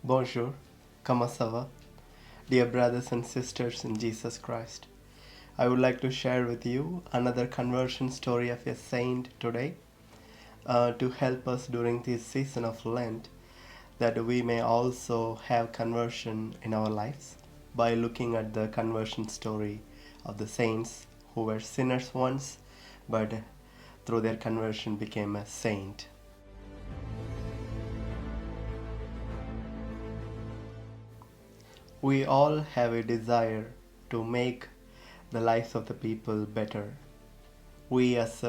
Bonjour, comment ça va? Dear brothers and sisters in Jesus Christ, I would like to share with you another conversion story of a saint today to help us during this season of Lent that we may also have conversion in our lives by looking at the conversion story of the saints who were sinners once but through their conversion became a saint. We all have a desire to make the lives of the people better. We, as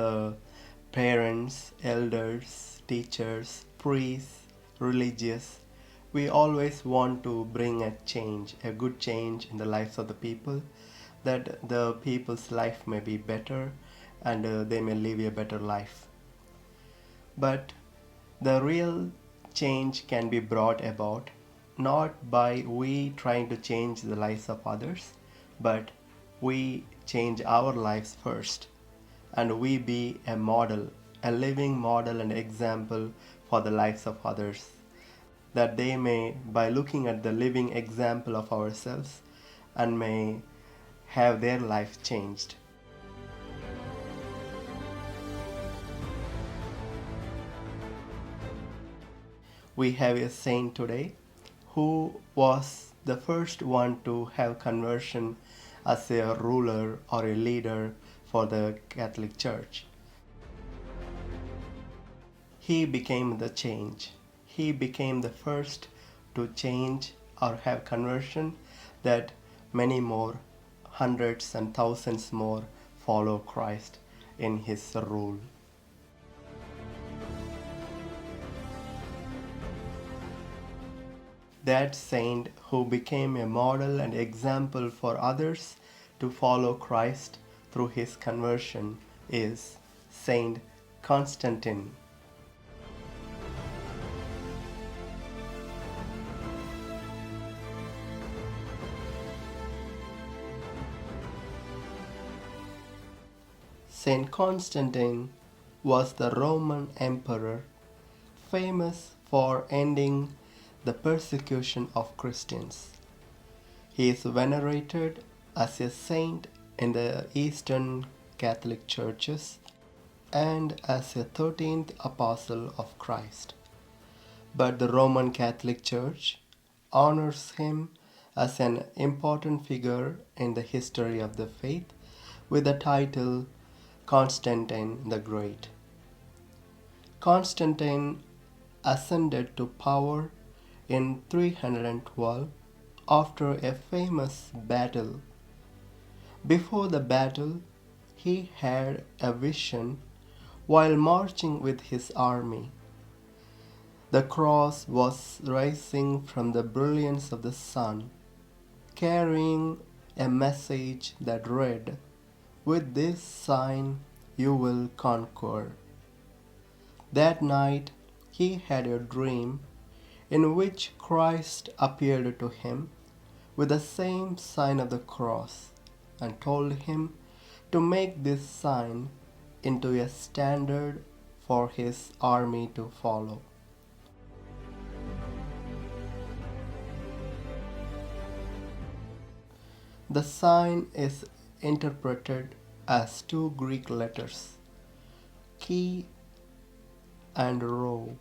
parents, elders, teachers, priests, religious, we always want to bring a change, a good change in the lives of the people, that the people's life may be better and they may live a better life. But the real change can be brought about not by we trying to change the lives of others, but we change our lives first and we be a model, a living model and example for the lives of others, that they may, by looking at the living example of ourselves, and may have their life changed. We have a saint today who was the first one to have conversion as a ruler or a leader for the Catholic Church. He became the change. He became the first to change or have conversion that many more, hundreds and thousands more, follow Christ in his rule. That saint who became a model and example for others to follow Christ through his conversion is Saint Constantine. Saint Constantine was the Roman emperor famous for ending the persecution of Christians. He is venerated as a saint in the Eastern Catholic churches and as a 13th apostle of Christ. But the Roman Catholic Church honors him as an important figure in the history of the faith with the title Constantine the Great. Constantine ascended to power in 312 after a famous battle. Before the battle, he had a vision while marching with his army. The cross was rising from the brilliance of the sun, carrying a message that read, "With this sign you will conquer." That night he had a dream in which Christ appeared to him with the same sign of the cross and told him to make this sign into a standard for his army to follow. The sign is interpreted as two Greek letters, chi and rho,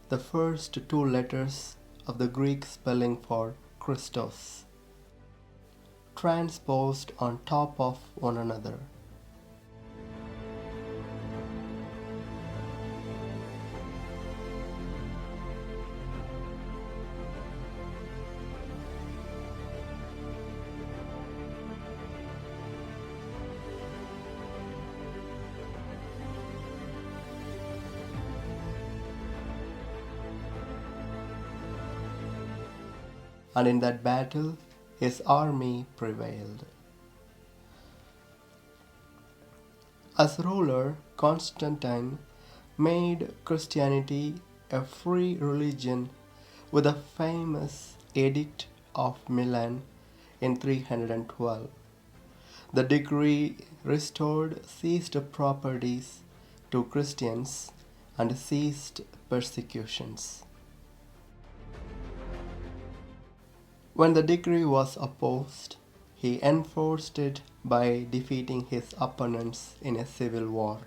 the first two letters of the Greek spelling for Christos, transposed on top of one another. And in that battle, his army prevailed. As ruler, Constantine made Christianity a free religion with the famous Edict of Milan in 312. The decree restored seized properties to Christians and ceased persecutions. When the decree was opposed, he enforced it by defeating his opponents in a civil war.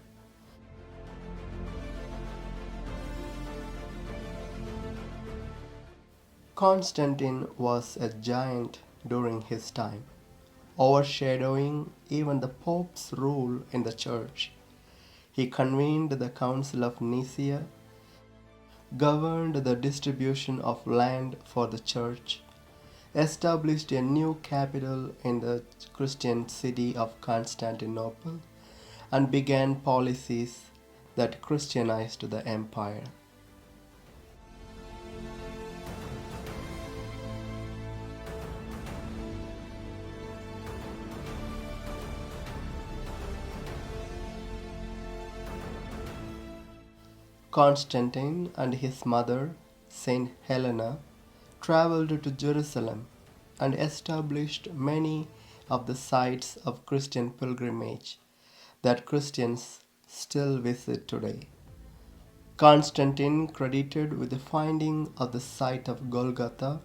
Constantine was a giant during his time, overshadowing even the Pope's rule in the Church. He convened the Council of Nicaea, governed the distribution of land for the Church, established a new capital in the Christian city of Constantinople, and began policies that Christianized the empire. Constantine and his mother, Saint Helena, traveled to Jerusalem and established many of the sites of Christian pilgrimage that Christians still visit today. Constantine credited with the finding of the site of Golgotha,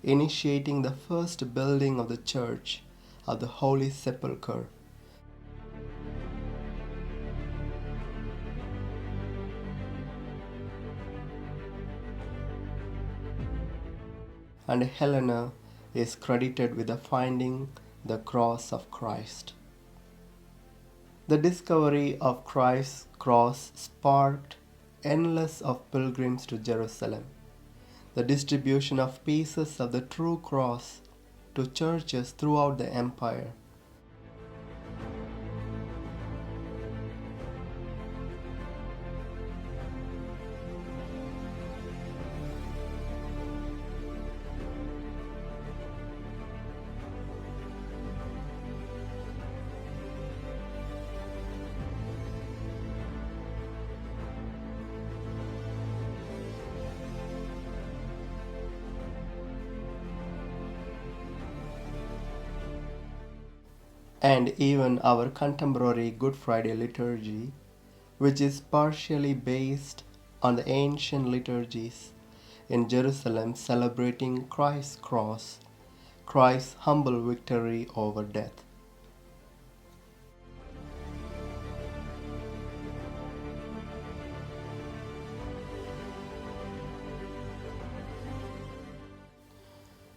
initiating the first building of the Church of the Holy Sepulchre. And Helena is credited with the finding the cross of Christ. The discovery of Christ's cross sparked endless of pilgrims to Jerusalem. The distribution of pieces of the true cross to churches throughout the empire. And even our contemporary Good Friday liturgy, which is partially based on the ancient liturgies in Jerusalem celebrating Christ's cross, Christ's humble victory over death.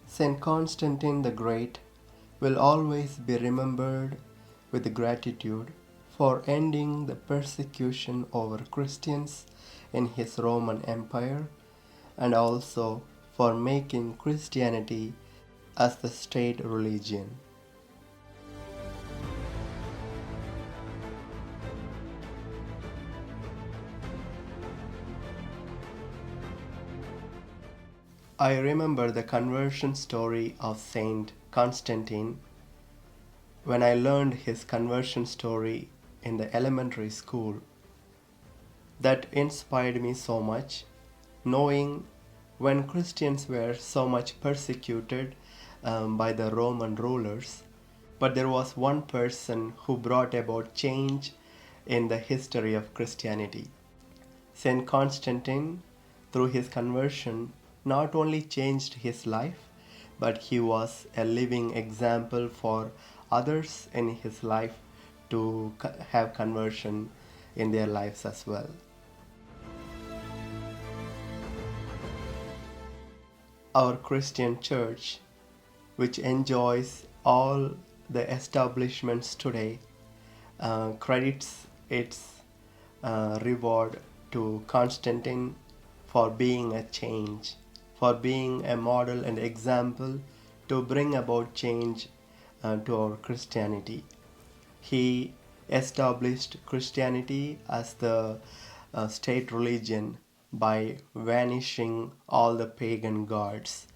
Saint Constantine the Great will always be remembered with gratitude for ending the persecution over Christians in his Roman Empire and also for making Christianity as the state religion. I remember the conversion story of Saint Constantine when I learned his conversion story in the elementary school. That inspired me so much, knowing when Christians were so much persecuted by the Roman rulers. But there was one person who brought about change in the history of Christianity. Saint Constantine, through his conversion, not only changed his life, but he was a living example for others in his life to have conversion in their lives as well. Our Christian church, which enjoys all the establishments today, credits its reward to Constantine for being a change, for being a model and example to bring about change to our Christianity. He established Christianity as the state religion by vanishing all the pagan gods.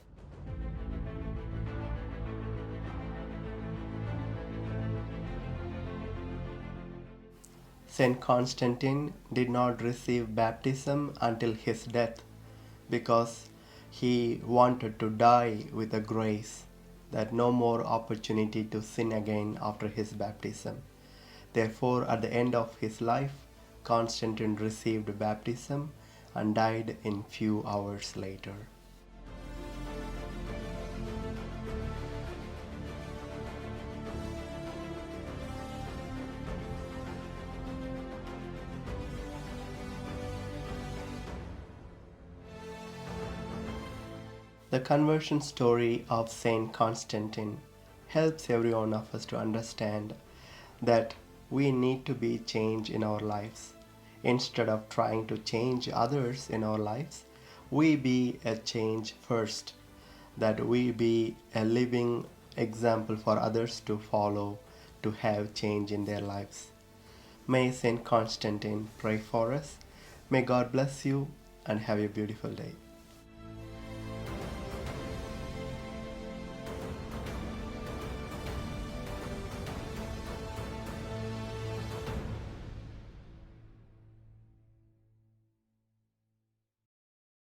Saint Constantine did not receive baptism until his death because he wanted to die with a grace, that no more opportunity to sin again after his baptism. Therefore, at the end of his life, Constantine received baptism and died in few hours later. The conversion story of Saint Constantine helps every one of us to understand that we need to be changed in our lives. Instead of trying to change others in our lives, we be a change first, that we be a living example for others to follow, to have change in their lives. May Saint Constantine pray for us. May God bless you and have a beautiful day.